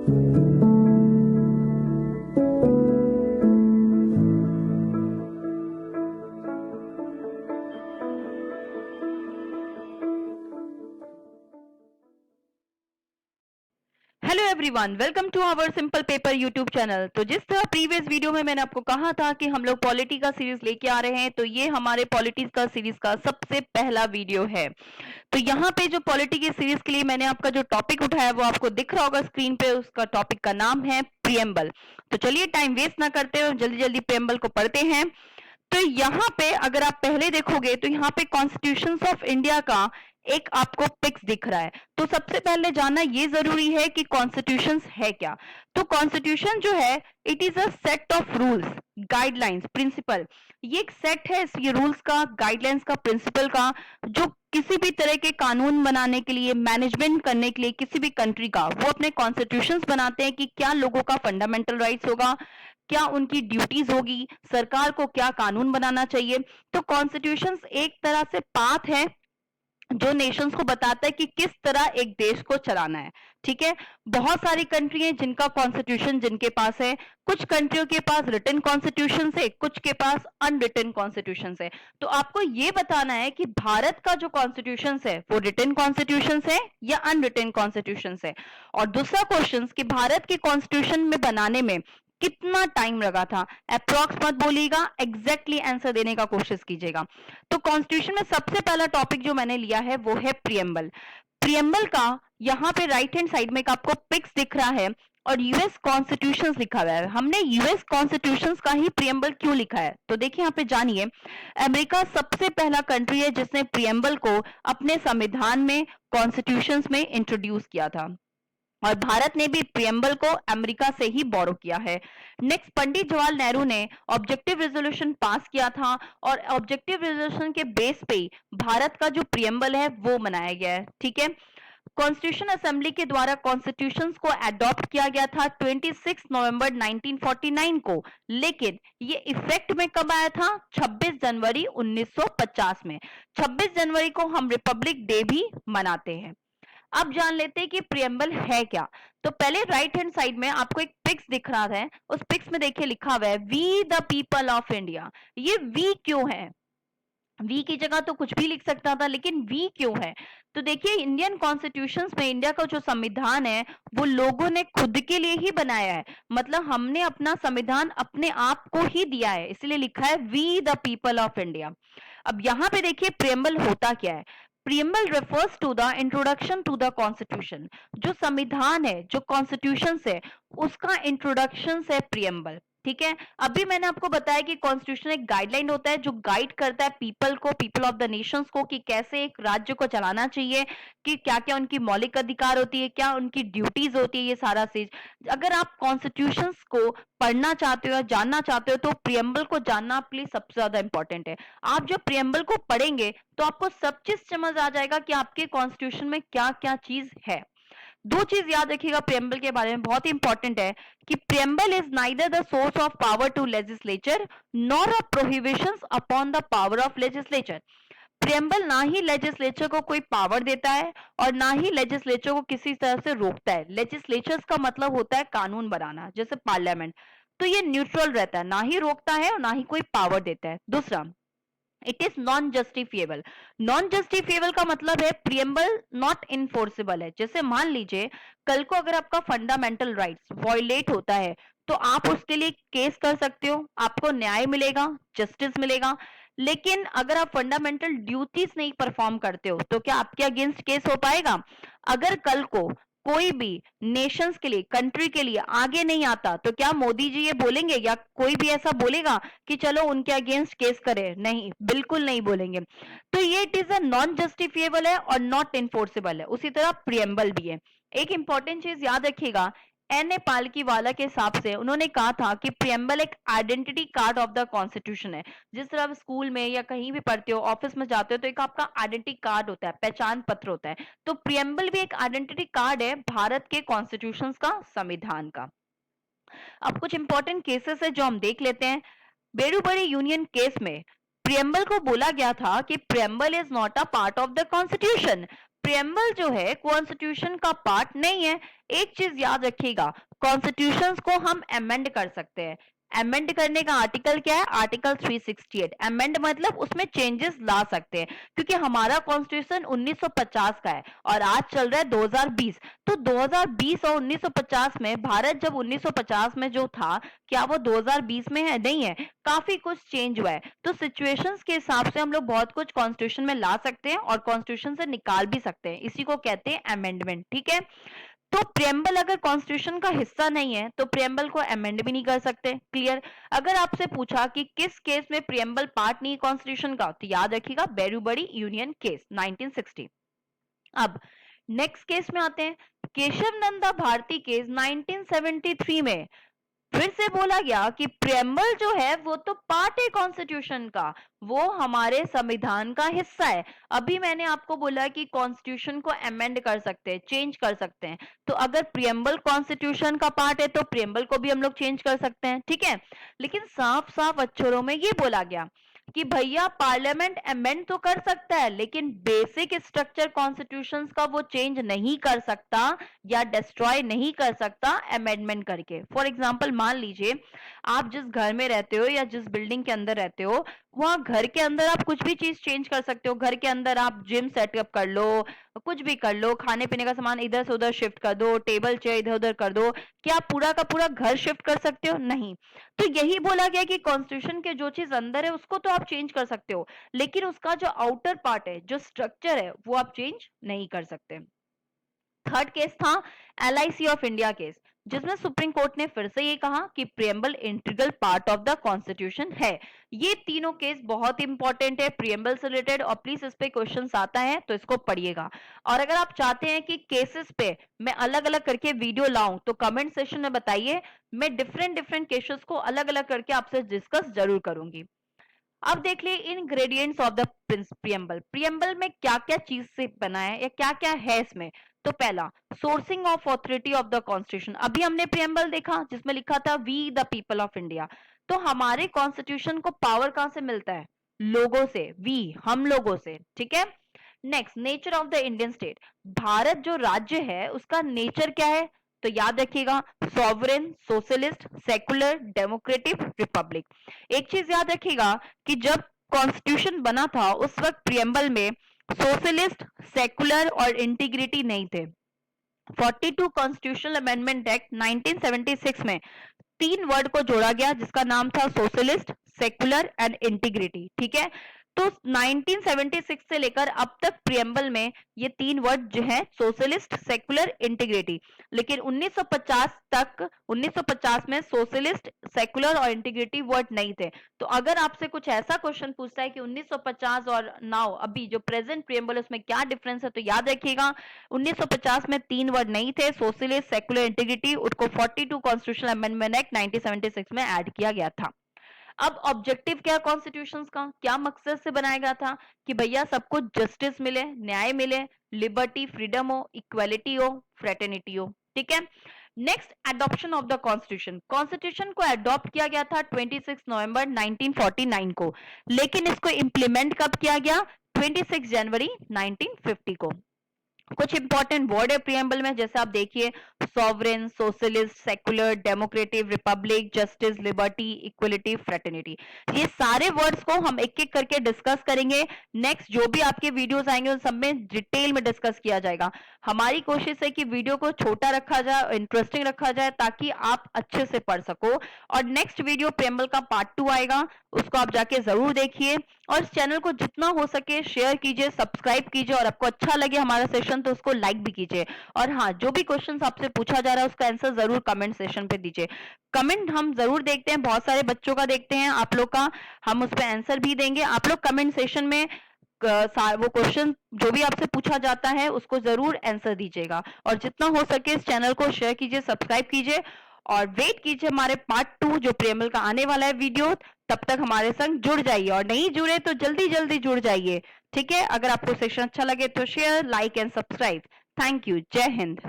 Hello everyone, welcome to our simple paper YouTube channel. तो जिस तरह प्रीवियस वीडियो में मैंने आपको कहा था कि हम लोग पॉलिटी का सीरीज लेके आ रहे हैं, तो ये हमारे पॉलिटिक्स का सीरीज का सबसे पहला वीडियो है। तो यहाँ पे जो पॉलिटी की सीरीज के लिए मैंने आपका जो टॉपिक उठाया वो आपको दिख रहा होगा स्क्रीन पे। उसका टॉपिक का नाम है प्रियम्बल। तो चलिए टाइम वेस्ट ना करते हुए जल्दी जल्दी प्रियम्बल को पढ़ते हैं। तो यहाँ पे अगर आप पहले देखोगे तो यहाँ पे कॉन्स्टिट्यूशन ऑफ इंडिया का एक आपको पिक्स दिख रहा है। तो सबसे पहले जानना ये जरूरी है कि कॉन्स्टिट्यूशन है क्या। तो कॉन्स्टिट्यूशन जो है it is a set of rules, guidelines, principle. ये एक सेट है ये रूल्स का, गाइडलाइंस का, प्रिंसिपल का, जो किसी भी तरह के कानून बनाने के लिए, मैनेजमेंट करने के लिए किसी भी कंट्री का वो अपने कॉन्स्टिट्यूशंस बनाते हैं कि क्या लोगों का फंडामेंटल राइट्स होगा, क्या उनकी ड्यूटीज होगी, सरकार को क्या कानून बनाना चाहिए। तो कॉन्स्टिट्यूशंस एक तरह से पाथ है जो नेशंस को बताता है कि किस तरह एक देश को चलाना है। ठीक है, बहुत सारी कंट्री हैं जिनका कॉन्स्टिट्यूशन जिनके पास है, कुछ कंट्रियों के पास रिटन कॉन्स्टिट्यूशन है, कुछ के पास अनरिटन कॉन्स्टिट्यूशन है। तो आपको ये बताना है कि भारत का जो कॉन्स्टिट्यूशन है वो रिटन कॉन्स्टिट्यूशन है या अनरिटन कॉन्स्टिट्यूशन है। और दूसरा क्वेश्चन कि भारत के कॉन्स्टिट्यूशन में बनाने में कितना टाइम लगा था, अप्रॉक्स मत बोलिएगा, एग्जैक्टली आंसर देने का कोशिश कीजिएगा। तो कॉन्स्टिट्यूशन में सबसे पहला टॉपिक जो मैंने लिया है वो है प्रियम्बल। प्रियम्बल का यहाँ पे राइट हैंड साइड में आपको पिक्स दिख रहा है और यूएस कॉन्स्टिट्यूशन लिखा हुआ है। हमने यूएस कॉन्स्टिट्यूशन का ही प्रियम्बल क्यों लिखा है, तो देखिए यहाँ पे जानिए। अमेरिका सबसे पहला कंट्री है जिसने प्रियम्बल को अपने संविधान में, कॉन्स्टिट्यूशन में इंट्रोड्यूस किया था, और भारत ने भी प्रियम्बल को अमेरिका से ही बोरो किया है। नेक्स्ट, पंडित जवाहरलाल नेहरू ने ऑब्जेक्टिव रेजोल्यूशन पास किया था और ऑब्जेक्टिव रेजोल्यूशन के बेस पे भारत का जो प्रियम्बल है वो बनाया गया है। ठीक है, कॉन्स्टिट्यूशन असेंबली के द्वारा कॉन्स्टिट्यूशन को अडॉप्ट किया गया था 26 नवंबर 1949 को, लेकिन ये इफेक्ट में कब आया था, 26 जनवरी 1950 में। 26 जनवरी को हम रिपब्लिक डे भी मनाते हैं। अब जान लेते हैं कि प्रियम्बल है क्या। तो पहले राइट हैंड साइड में आपको एक पिक्स दिख रहा है, उस पिक्स में देखिए लिखा हुआ है we the people of India. ये वी क्यों है, वी की जगह तो कुछ भी लिख सकता था, लेकिन वी क्यों है। तो देखिए इंडियन कॉन्स्टिट्यूशन में इंडिया का जो संविधान है वो लोगों ने खुद के लिए ही बनाया है, मतलब हमने अपना संविधान अपने आप को ही दिया है, इसलिए लिखा है we the people of India. अब यहाँ पे देखिए प्रियम्बल होता क्या है। Preamble refers to the introduction to the constitution. जो संविधान है, जो कॉन्स्टिट्यूशन है, उसका इंट्रोडक्शन है प्रियम्बल। ठीक है, अभी मैंने आपको बताया कि कॉन्स्टिट्यूशन एक गाइडलाइन होता है जो गाइड करता है पीपल को, पीपल ऑफ द नेशंस को, कि कैसे एक राज्य को चलाना चाहिए, कि क्या क्या उनकी मौलिक अधिकार होती है, क्या उनकी ड्यूटीज होती है, ये सारा चीज। अगर आप कॉन्स्टिट्यूशन को पढ़ना चाहते हो या जानना चाहते हो तो प्रियम्बल को जानना आपके लिए सबसे ज्यादा इंपॉर्टेंट है। आप जब प्रियम्बल को पढ़ेंगे तो आपको सब चीज समझ आ जाएगा कि आपके कॉन्स्टिट्यूशन में क्या क्या चीज है। दो चीज याद रखिएगा प्रियम्बल के बारे में, बहुत ही इंपॉर्टेंट है कि preamble is neither the source of power to legislature nor a prohibitions upon the power of legislature. Preamble ना ही लेजिस्लेचर को कोई पावर देता है और ना ही लेजिस्लेचर को किसी तरह से रोकता है। लेजिस्लेचर का मतलब होता है कानून बनाना, जैसे पार्लियामेंट। तो ये न्यूट्रल रहता है, ना ही रोकता है और ना ही कोई पावर देता है। दूसरा, it is non justifiable. Non justifiable का मतलब है प्रियम्बल नॉट इनफोर्सेबल है। जैसे मान लीजिए कल को अगर आपका फंडामेंटल राइट्स वॉयलेट होता है तो आप उसके लिए केस कर सकते हो, आपको न्याय मिलेगा, जस्टिस मिलेगा। लेकिन अगर आप फंडामेंटल ड्यूटीज नहीं परफॉर्म करते हो तो क्या आपके अगेंस्ट केस हो पाएगा। अगर कल को कोई भी नेशंस के लिए, कंट्री के लिए आगे नहीं आता तो क्या मोदी जी ये बोलेंगे या कोई भी ऐसा बोलेगा कि चलो उनके अगेंस्ट केस करें? नहीं, बिल्कुल नहीं बोलेंगे। तो ये it is a non justifiable है और नॉट इन्फोर्सेबल है। उसी तरह प्रियम्बल भी है। एक इंपॉर्टेंट चीज याद रखिएगा, एन ए पालकीवाला के हिसाब से उन्होंने कहा था कि प्रियम्बल एक identity card of the constitution है। जिस तरह आप स्कूल में या कहीं भी पढ़ते हो, ऑफिस में जाते हो, तो एक आपका आइडेंटिटी कार्ड होता है, पहचान पत्र होता है। तो प्रियम्बल भी एक आइडेंटिटी कार्ड है भारत के कॉन्स्टिट्यूशन का, संविधान का। अब कुछ इंपॉर्टेंट केसेस है जो हम देख लेते हैं। बेरूबड़ी यूनियन केस में प्रियम्बल को बोला गया था कि preamble is not a part of the constitution. Preamble जो है कॉन्स्टिट्यूशन का पार्ट नहीं है। एक चीज याद रखिएगा, कॉन्स्टिट्यूशंस को हम अमेंड कर सकते हैं। अमेंड करने का आर्टिकल क्या है? आर्टिकल 368। अमेंड मतलब उसमें चेंजेस ला सकते हैं, क्योंकि हमारा कॉन्स्टिट्यूशन 1950 का है और आज चल रहा है 2020। तो 2020 और 1950 में, भारत जब 1950 में जो था, क्या वो 2020 में है? नहीं है, काफी कुछ चेंज हुआ है। तो सिचुएशंस के हिसाब से हम लोग बहुत कुछ कॉन्स्टिट्यूशन में ला सकते हैं और कॉन्स्टिट्यूशन से निकाल भी सकते हैं। इसी को कहते हैं अमेंडमेंट। ठीक है, तो प्रियम्बल अगर कॉन्स्टिट्यूशन का हिस्सा नहीं है तो प्रियम्बल को अमेंड भी नहीं कर सकते। क्लियर? अगर आपसे पूछा कि किस केस में प्रियम्बल पार्ट नहीं है कॉन्स्टिट्यूशन का, तो याद रखिएगा बेरूबड़ी यूनियन केस 1960। अब नेक्स्ट केस में आते हैं, केशव नंदा भारती केस 1973 में फिर से बोला गया कि प्रियम्बल जो है वो तो पार्ट है कॉन्स्टिट्यूशन का, वो हमारे संविधान का हिस्सा है। अभी मैंने आपको बोला कि कॉन्स्टिट्यूशन को अमेंड कर सकते हैं, चेंज कर सकते हैं। तो अगर प्रियम्बल कॉन्स्टिट्यूशन का पार्ट है तो प्रियम्बल को भी हम लोग चेंज कर सकते हैं। ठीक है, लेकिन साफ साफ अक्षरों में ये बोला गया कि भैया पार्लियामेंट अमेंड तो कर सकता है, लेकिन बेसिक स्ट्रक्चर कॉन्स्टिट्यूशंस का वो चेंज नहीं कर सकता या डिस्ट्रॉय नहीं कर सकता अमेंडमेंट करके। फॉर एग्जांपल मान लीजिए आप जिस घर में रहते हो या जिस बिल्डिंग के अंदर रहते हो, वहां घर के अंदर आप कुछ भी चीज चेंज कर सकते हो। घर के अंदर आप जिम सेटअप कर लो, कुछ भी कर लो, खाने पीने का सामान इधर से उधर शिफ्ट कर दो, टेबल चेयर इधर उधर कर दो। क्या आप पूरा का पूरा घर शिफ्ट कर सकते हो? नहीं। तो यही बोला गया कि कॉन्स्टिट्यूशन के जो चीज अंदर है उसको तो आप चेंज कर सकते हो, लेकिन उसका जो आउटर पार्ट है, जो स्ट्रक्चर है, वो आप चेंज नहीं कर सकते। थर्ड केस था LIC ऑफ इंडिया केस, जिसमें सुप्रीम कोर्ट ने फिर से ये कहा कि preamble integral part of the constitution है। ये तीनों केस बहुत इंपॉर्टेंट है प्रियम्बल से रिलेटेड, और प्लीज इस पे क्वेश्चंस आता है तो इसको पढ़िएगा। और अगर आप चाहते हैं कि केसेस पे मैं अलग अलग करके वीडियो लाऊं तो कमेंट सेक्शन में बताइए, मैं डिफरेंट डिफरेंट केसेस को अलग अलग करके आपसे डिस्कस जरूर करूंगी। अब देख लिए ingredients of the preamble. Preamble में क्या क्या चीज से बना है या क्या क्या है इसमें। तो पहला, sourcing of authority of the constitution. अभी हमने प्रियम्बल देखा जिसमें लिखा था we the people of India. तो हमारे कॉन्स्टिट्यूशन को पावर कहां से मिलता है? लोगों से, वी हम लोगों से। ठीक है, next, nature of the Indian state. Bharat जो राज्य है उसका नेचर क्या है? तो याद रखिएगा, sovereign, socialist, secular, democratic, Republic. एक चीज याद रखिएगा कि जब कॉन्स्टिट्यूशन बना था उस वक्त प्रियम्बल में सोशलिस्ट, सेकुलर और इंटीग्रिटी नहीं थे। 42 कॉन्स्टिट्यूशनल अमेंडमेंट एक्ट 1976 में 3 वर्ड को जोड़ा गया जिसका नाम था सोशलिस्ट, सेकुलर एंड इंटीग्रिटी। ठीक है, तो 1976 से लेकर अब तक प्रियम्बल में ये 3 वर्ड जो है सोशलिस्ट, सेकुलर, इंटीग्रिटी। लेकिन 1950 में सोशलिस्ट, सेकुलर और इंटीग्रिटी वर्ड नहीं थे। तो अगर आपसे कुछ ऐसा क्वेश्चन पूछता है कि 1950 और नाउ अभी जो प्रेजेंट प्रियम्बल उसमें क्या डिफरेंस है, तो याद रखिएगा 1950 में 3 वर्ड नहीं थे, सोशलिस्ट, सेकुलर, इंटीग्रिटी। उसको 42 कॉन्स्टिट्यूशनल अमेंडमेंट एक्ट 1976 में ऐड किया गया था। अब ऑब्जेक्टिव क्या कॉन्स्टिट्यूशन का, क्या मकसद से बनाया गया था? कि भैया सबको जस्टिस मिले, न्याय मिले, लिबर्टी, फ्रीडम हो, इक्वालिटी हो, फ्रेटर्निटी हो। ठीक है, next, adoption of the constitution. Constitution को एडॉप्ट किया गया था 26 नवंबर 1949 को, लेकिन इसको इंप्लीमेंट कब किया गया? 26 जनवरी 1950 को। कुछ इंपॉर्टेंट वर्ड है प्रियम्बल में, जैसे आप देखिए, sovereign, socialist, secular, democratic, Republic, justice, liberty, equality, fraternity. ये सारे वर्ड्स को हम एक एक करके डिस्कस करेंगे। नेक्स्ट जो भी आपके वीडियोस आएंगे उन सब में डिटेल में डिस्कस किया जाएगा। हमारी कोशिश है कि वीडियो को छोटा रखा जाए, इंटरेस्टिंग रखा जाए, ताकि आप अच्छे से पढ़ सको। और नेक्स्ट वीडियो प्रियम्बल का पार्ट 2 आएगा, उसको आप जाके जरूर देखिए। और इस चैनल को जितना हो सके शेयर कीजिए, सब्सक्राइब कीजिए, और आपको अच्छा लगे हमारा सेशन तो उसको लाइक भी कीजिए। और हाँ, जो भी क्वेश्चंस आपसे पूछा जा रहा है उसका आंसर जरूर कमेंट सेशन पे दीजिए। कमेंट हम जरूर देखते हैं, बहुत सारे बच्चों का देखते हैं, आप लोग का हम उस पर आंसर भी देंगे। आप लोग कमेंट सेशन में वो क्वेश्चन जो भी आपसे पूछा जाता है उसको जरूर आंसर दीजिएगा। और जितना हो सके इस चैनल को शेयर कीजिए, सब्सक्राइब कीजिए, और वेट कीजिए हमारे पार्ट 2 जो प्रियम्बल का आने वाला है वीडियो। तब तक हमारे संग जुड़ जाइए, और नहीं जुड़े तो जल्दी जल्दी जुड़ जाइए। ठीक है, अगर आपको सेशन अच्छा लगे तो share, like and subscribe. Thank you. जय हिंद।